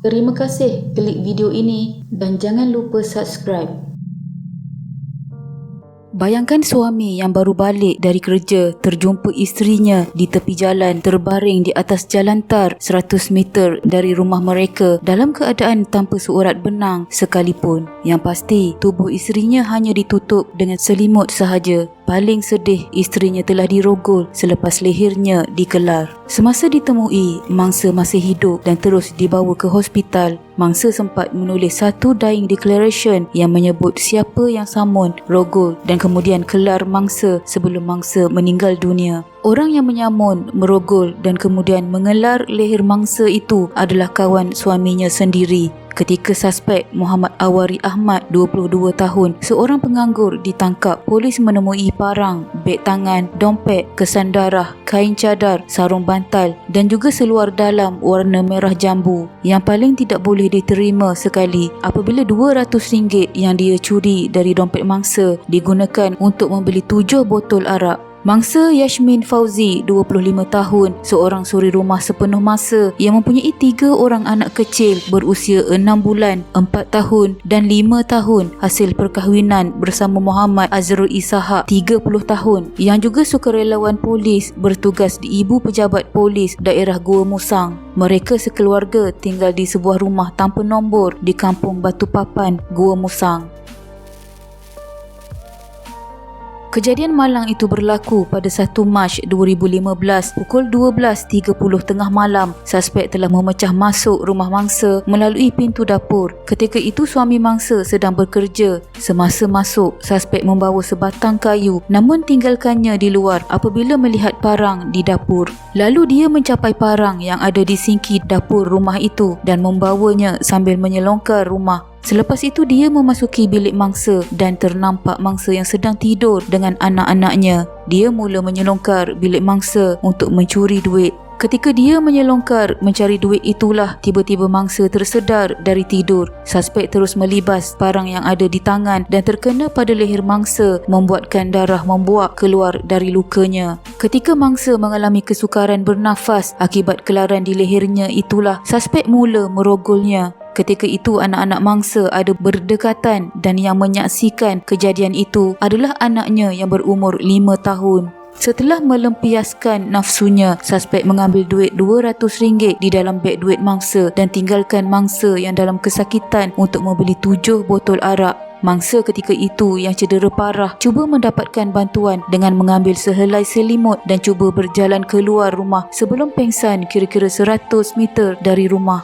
Terima kasih klik video ini dan jangan lupa subscribe. Bayangkan suami yang baru balik dari kerja terjumpa isterinya di tepi jalan terbaring di atas jalan tar 100 meter dari rumah mereka dalam keadaan tanpa seurat benang sekalipun. Yang pasti, tubuh isterinya hanya ditutup dengan selimut sahaja. Paling sedih, isterinya telah dirogol selepas lehernya dikelar. Semasa ditemui, mangsa masih hidup dan terus dibawa ke hospital. Mangsa sempat menulis satu dying declaration yang menyebut siapa yang samun, rogol dan kemudian kelar mangsa sebelum mangsa meninggal dunia. Orang yang menyamun, merogol dan kemudian mengelar leher mangsa itu adalah kawan suaminya sendiri. Ketika suspek Muhammad Awari Ahmad, 22 tahun, seorang penganggur ditangkap, polis menemui parang, beg tangan, dompet, kesan darah, kain cadar, sarung bantal dan juga seluar dalam warna merah jambu. Yang paling tidak boleh diterima sekali apabila RM200 yang dia curi dari dompet mangsa digunakan untuk membeli 7 botol arak. Mangsa Yasmin Fauzi, 25 tahun, seorang suri rumah sepenuh masa yang mempunyai 3 orang anak kecil berusia 6 bulan, 4 tahun dan 5 tahun hasil perkahwinan bersama Muhammad Azrul Ishak, 30 tahun, yang juga sukarelawan polis bertugas di Ibu Pejabat Polis Daerah Gua Musang. Mereka sekeluarga tinggal di sebuah rumah tanpa nombor di Kampung Batu Papan, Gua Musang. Kejadian malang itu berlaku pada 1 Mac 2015 pukul 12.30 tengah malam. Suspek telah memecah masuk rumah mangsa melalui pintu dapur. Ketika itu suami mangsa sedang bekerja. Semasa masuk, suspek membawa sebatang kayu namun tinggalkannya di luar apabila melihat parang di dapur. Lalu dia mencapai parang yang ada di singki dapur rumah itu dan membawanya sambil menyelongkar rumah. Selepas itu dia memasuki bilik mangsa dan ternampak mangsa yang sedang tidur dengan anak-anaknya. Dia mula menyelongkar bilik mangsa untuk mencuri duit. Ketika dia menyelongkar mencari duit itulah tiba-tiba mangsa tersedar dari tidur. Suspek terus melibas parang yang ada di tangan dan terkena pada leher mangsa membuatkan darah membuak keluar dari lukanya. Ketika mangsa mengalami kesukaran bernafas akibat kelaran di lehernya itulah suspek mula merogolnya. Ketika itu anak-anak mangsa ada berdekatan dan yang menyaksikan kejadian itu adalah anaknya yang berumur 5 tahun. Setelah melempiaskan nafsunya, suspek mengambil duit RM200 di dalam beg duit mangsa dan tinggalkan mangsa yang dalam kesakitan untuk membeli 7 botol arak. Mangsa ketika itu yang cedera parah cuba mendapatkan bantuan dengan mengambil sehelai selimut dan cuba berjalan keluar rumah sebelum pengsan kira-kira 100 meter dari rumah.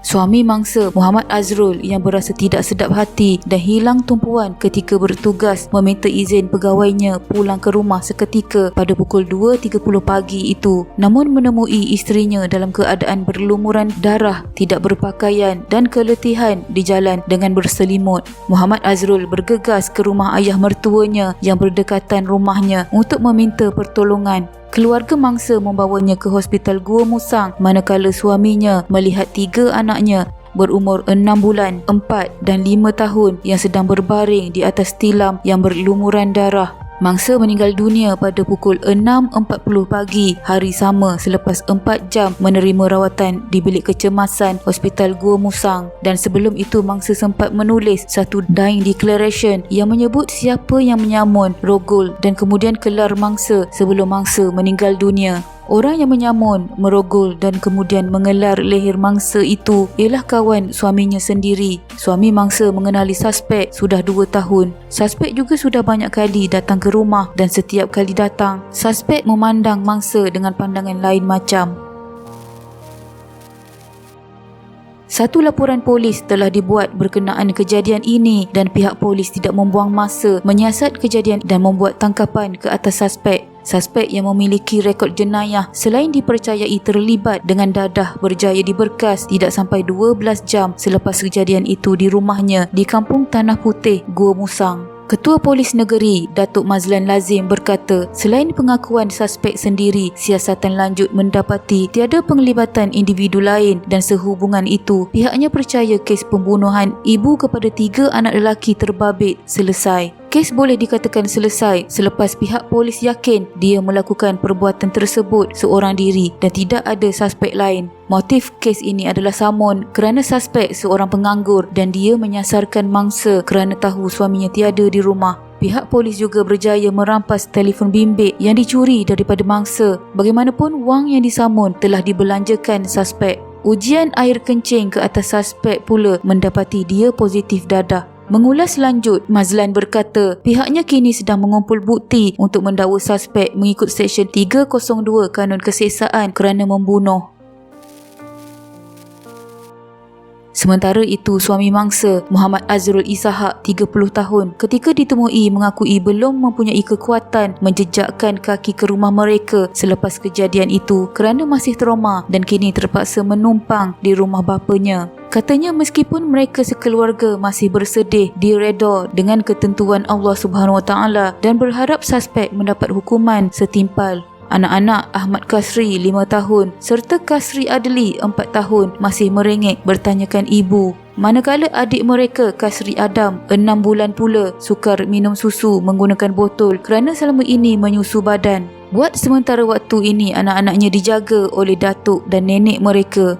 Suami mangsa Muhammad Azrul yang berasa tidak sedap hati dan hilang tumpuan ketika bertugas meminta izin pegawainya pulang ke rumah seketika pada pukul 2.30 pagi itu, namun menemui isterinya dalam keadaan berlumuran darah, tidak berpakaian dan keletihan di jalan dengan berselimut. Muhammad Azrul bergegas ke rumah ayah mertuanya yang berdekatan rumahnya untuk meminta pertolongan. Keluarga mangsa membawanya ke hospital Gua Musang manakala suaminya melihat 3 anaknya berumur 6 bulan, 4 dan 5 tahun yang sedang berbaring di atas tilam yang berlumuran darah. Mangsa meninggal dunia pada pukul 6.40 pagi hari sama selepas 4 jam menerima rawatan di bilik kecemasan Hospital Gua Musang. Dan sebelum itu mangsa sempat menulis satu dying declaration yang menyebut siapa yang menyamun, rogol dan kemudian kelar mangsa sebelum mangsa meninggal dunia. Orang yang menyamun, merogol dan kemudian mengelar leher mangsa itu ialah kawan suaminya sendiri. Suami mangsa mengenali suspek sudah 2 tahun. Suspek juga sudah banyak kali datang ke rumah dan setiap kali datang, suspek memandang mangsa dengan pandangan lain macam. Satu laporan polis telah dibuat berkenaan kejadian ini dan pihak polis tidak membuang masa menyiasat kejadian dan membuat tangkapan ke atas suspek. Suspek yang memiliki rekod jenayah selain dipercayai terlibat dengan dadah berjaya diberkas tidak sampai 12 jam selepas kejadian itu di rumahnya di Kampung Tanah Putih, Gua Musang. Ketua Polis Negeri, Datuk Mazlan Lazim berkata, selain pengakuan suspek sendiri, siasatan lanjut mendapati tiada penglibatan individu lain dan sehubungan itu, pihaknya percaya kes pembunuhan ibu kepada 3 anak lelaki terbabit selesai. Kes boleh dikatakan selesai selepas pihak polis yakin dia melakukan perbuatan tersebut seorang diri dan tidak ada suspek lain. Motif kes ini adalah samun kerana suspek seorang penganggur dan dia menyasarkan mangsa kerana tahu suaminya tiada di rumah. Pihak polis juga berjaya merampas telefon bimbit yang dicuri daripada mangsa. Bagaimanapun, wang yang disamun telah dibelanjakan suspek. Ujian air kencing ke atas suspek pula mendapati dia positif dadah. Mengulas lanjut, Mazlan berkata pihaknya kini sedang mengumpul bukti untuk mendakwa suspek mengikut Seksyen 302 Kanun Keseksaan kerana membunuh. Sementara itu, suami mangsa Muhammad Azrul Ishaq 30 tahun ketika ditemui mengakui belum mempunyai kekuatan menjejakkan kaki ke rumah mereka selepas kejadian itu kerana masih trauma dan kini terpaksa menumpang di rumah bapanya. Katanya meskipun mereka sekeluarga masih bersedih, direda dengan ketentuan Allah Subhanahu Wa Taala dan berharap suspek mendapat hukuman setimpal. Anak-anak Ahmad Kasri 5 tahun serta Kasri Adli 4 tahun masih merengek bertanyakan ibu. Manakala adik mereka Kasri Adam 6 bulan pula sukar minum susu menggunakan botol kerana selama ini menyusu badan. Buat sementara waktu ini anak-anaknya dijaga oleh datuk dan nenek mereka.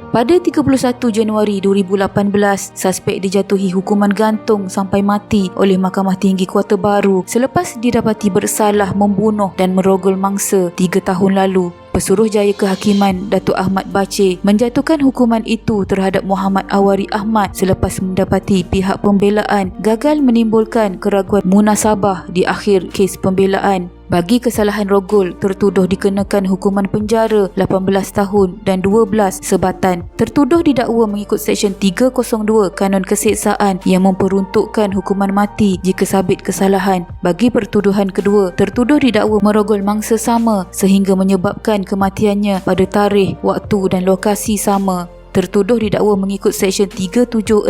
Pada 31 Januari 2018, suspek dijatuhi hukuman gantung sampai mati oleh Mahkamah Tinggi Kuarta Baru selepas didapati bersalah membunuh dan merogol mangsa 3 tahun lalu. Pesuruhjaya Kehakiman Datuk Ahmad Bache menjatuhkan hukuman itu terhadap Muhammad Awari Ahmad selepas mendapati pihak pembelaan gagal menimbulkan keraguan munasabah di akhir kes pembelaan. Bagi kesalahan rogol, tertuduh dikenakan hukuman penjara 18 tahun dan 12 sebatan. Tertuduh didakwa mengikut Seksyen 302 Kanun Keseksaan yang memperuntukkan hukuman mati jika sabit kesalahan. Bagi pertuduhan kedua, tertuduh didakwa merogol mangsa sama sehingga menyebabkan kematiannya pada tarikh, waktu dan lokasi sama. Tertuduh didakwa mengikut Seksyen 376-4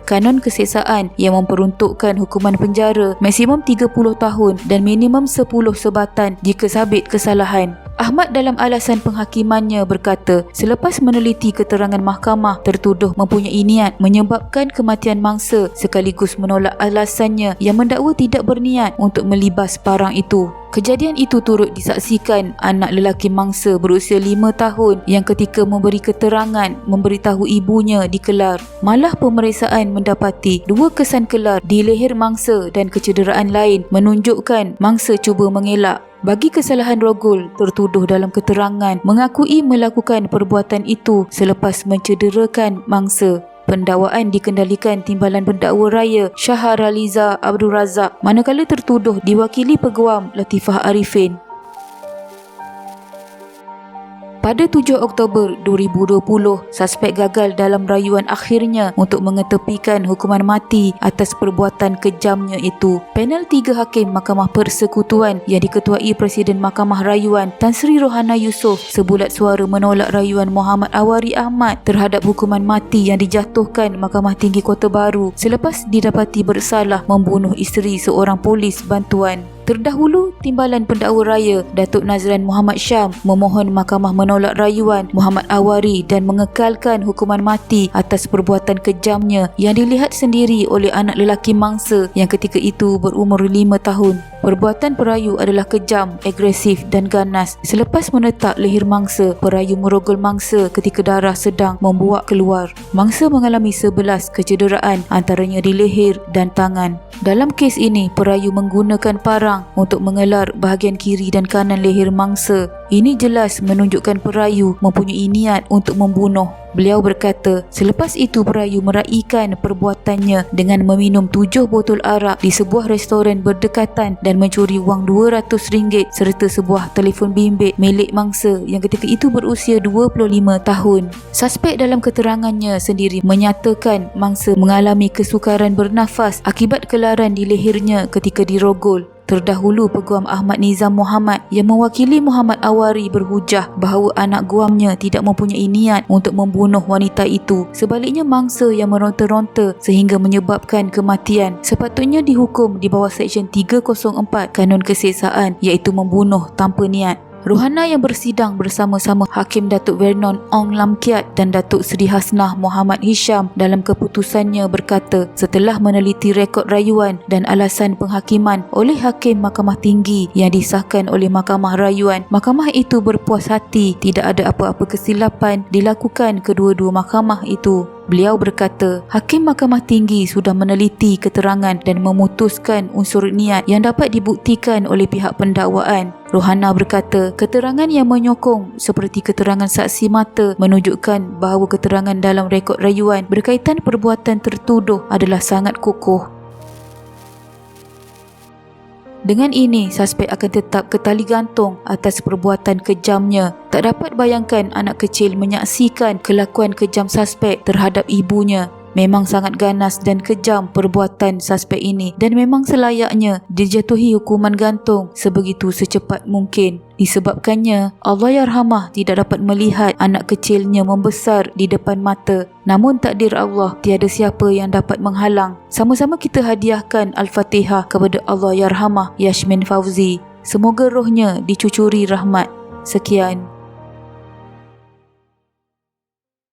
Kanun Keseksaan yang memperuntukkan hukuman penjara maksimum 30 tahun dan minimum 10 sebatan jika sabit kesalahan. Ahmad dalam alasan penghakimannya berkata, selepas meneliti keterangan mahkamah, tertuduh mempunyai niat menyebabkan kematian mangsa sekaligus menolak alasannya yang mendakwa tidak berniat untuk melibas parang itu. Kejadian itu turut disaksikan anak lelaki mangsa berusia 5 tahun yang ketika memberi keterangan memberitahu ibunya dikelar. Malah pemeriksaan mendapati 2 kesan kelar di leher mangsa dan kecederaan lain menunjukkan mangsa cuba mengelak. Bagi kesalahan rogol, tertuduh dalam keterangan mengakui melakukan perbuatan itu selepas mencederakan mangsa. Pendakwaan dikendalikan Timbalan Pendakwa Raya Shahraliza Abdul Razak, manakala tertuduh diwakili Peguam Latifah Arifin. Pada 7 Oktober 2020, suspek gagal dalam rayuan akhirnya untuk mengetepikan hukuman mati atas perbuatan kejamnya itu. Panel 3 Hakim Mahkamah Persekutuan yang diketuai Presiden Mahkamah Rayuan Tan Sri Rohana Yusof sebulat suara menolak rayuan Muhammad Awari Ahmad terhadap hukuman mati yang dijatuhkan Mahkamah Tinggi Kuarta Baru selepas didapati bersalah membunuh isteri seorang polis bantuan. Terdahulu, Timbalan Pendakwa Raya Datuk Nazran Muhammad Syam memohon mahkamah menolak rayuan Muhammad Awari dan mengekalkan hukuman mati atas perbuatan kejamnya yang dilihat sendiri oleh anak lelaki mangsa yang ketika itu berumur 5 tahun. Perbuatan perayu adalah kejam, agresif dan ganas. Selepas menetak leher mangsa, perayu merogol mangsa ketika darah sedang membuak keluar. Mangsa mengalami 11 kecederaan antaranya di leher dan tangan. Dalam kes ini, perayu menggunakan parang untuk mengelar bahagian kiri dan kanan leher mangsa. Ini jelas menunjukkan perayu mempunyai niat untuk membunuh. Beliau berkata, selepas itu perayu meraihkan perbuatannya dengan meminum 7 botol arak di sebuah restoran berdekatan dan mencuri wang RM200 serta sebuah telefon bimbit milik mangsa yang ketika itu berusia 25 tahun. Suspek dalam keterangannya sendiri menyatakan mangsa mengalami kesukaran bernafas akibat kelaran di lehernya ketika dirogol. Terdahulu, Peguam Ahmad Nizam Muhammad yang mewakili Muhammad Awari berhujah bahawa anak guamnya tidak mempunyai niat untuk membunuh wanita itu. Sebaliknya, mangsa yang meronta-ronta sehingga menyebabkan kematian sepatutnya dihukum di bawah Seksyen 304 Kanun Keseksaan, iaitu membunuh tanpa niat. Rohana yang bersidang bersama-sama Hakim Datuk Vernon Ong Lam Kiat dan Datuk Seri Hasnah Muhammad Hisham dalam keputusannya berkata, setelah meneliti rekod rayuan dan alasan penghakiman oleh Hakim Mahkamah Tinggi yang disahkan oleh Mahkamah Rayuan, mahkamah itu berpuas hati tidak ada apa-apa kesilapan dilakukan kedua-dua mahkamah itu. Beliau berkata, Hakim Mahkamah Tinggi sudah meneliti keterangan dan memutuskan unsur niat yang dapat dibuktikan oleh pihak pendakwaan. Rohana berkata, keterangan yang menyokong seperti keterangan saksi mata menunjukkan bahawa keterangan dalam rekod rayuan berkaitan perbuatan tertuduh adalah sangat kukuh. Dengan ini, suspek akan tetap ke tali gantung atas perbuatan kejamnya. Tak dapat bayangkan anak kecil menyaksikan kelakuan kejam suspek terhadap ibunya. Memang sangat ganas dan kejam perbuatan suspek ini dan memang selayaknya dijatuhi hukuman gantung sebegitu secepat mungkin. Disebabkannya, Allahyarhamah tidak dapat melihat anak kecilnya membesar di depan mata. Namun takdir Allah, tiada siapa yang dapat menghalang. Sama-sama kita hadiahkan Al-Fatihah kepada Allahyarhamah Yasmin Fauzi. Semoga rohnya dicucuri rahmat. Sekian.